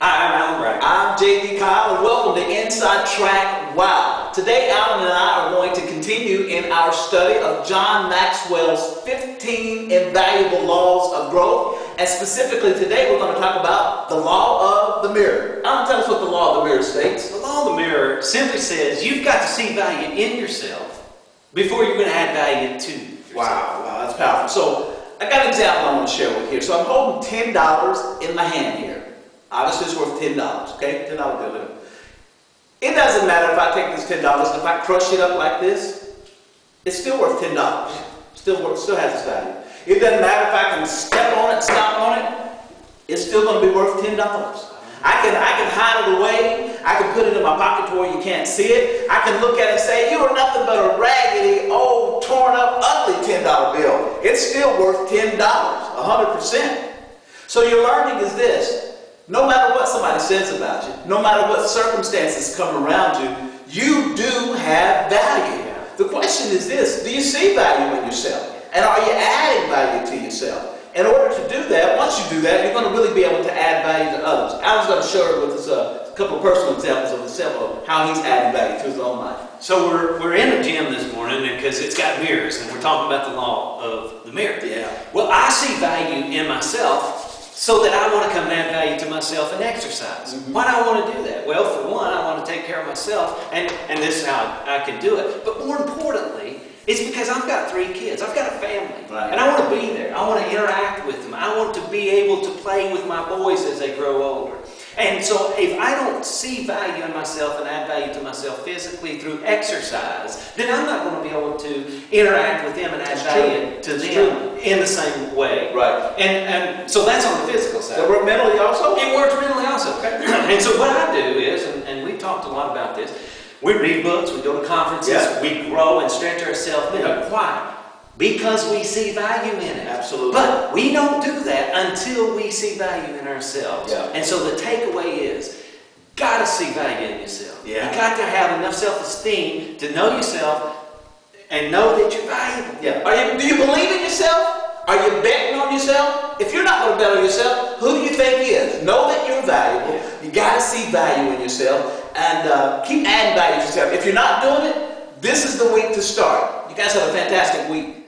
Hi, I'm Alan Bragg. I'm J.D. Kyle, and welcome to Inside Track Wow. Today, Alan and I are going to continue in our study of John Maxwell's 15 Invaluable Laws of Growth. And specifically today, we're going to talk about the law of the mirror. Alan, tell us what the law of the mirror states. The law of the mirror simply says you've got to see value in yourself before you're going to add value to yourself. Wow, that's powerful. So, I got an example I want to share with you here. So, I'm holding $10 in my hand here. Obviously, it's worth $10, okay? $10 bill. It doesn't matter if I take this $10, if I crush it up like this, it's still worth $10. Still has its value. It doesn't matter if I can step on it, stomp on it, it's still going to be worth $10. I can hide it away. I can put it in my pocket to where you can't see it. I can look at it and say, you are nothing but a raggedy, old, torn up, ugly $10 bill. It's still worth $10, 100%. So your learning is this. No matter what somebody says about you, no matter what circumstances come around you, you do have value. The question is this: do you see value in yourself? And are you adding value to yourself? In order to do that, once you do that, you're going to really be able to add value to others. Alan's going to share with us a couple of personal examples of himself of how he's adding value to his own life. So we're in a gym this morning because it's got mirrors, and we're talking about the law of the mirror. Yeah. Well, I see value in myself, so that I want to come and add value to myself and exercise. Why do I want to do that? Well, for one, I want to take care of myself, and this is how I can do it. But more importantly, it's because I've got 3 kids. I've got a family. Right. And I want to be there. I want to interact with them. I want to be able to play with my boys as they grow older. And so if I don't see value in myself and add value to myself physically through exercise, then I'm not going to be able to interact with them and add value to them in the same way. Right. And so that's on the physical side. Does it work mentally also? It works mentally also. And so what I do is, and we've talked a lot about this, we read books, we go to conferences, we grow and stretch ourselves mentally. Why? Because we see value in it. Absolutely. But we don't do that until we see value in ourselves. Yeah. And so the takeaway is, got to see value in yourself. Yeah. You got to have enough self-esteem to know yourself and know that you're valuable. Yeah. Do you believe in yourself? Are you betting on yourself? If you're not going to bet on yourself, who do you think is? Know that you're valuable. Yeah. You got to see value in yourself and keep adding value to yourself. If you're not doing it, this is the week to start. You guys have a fantastic week.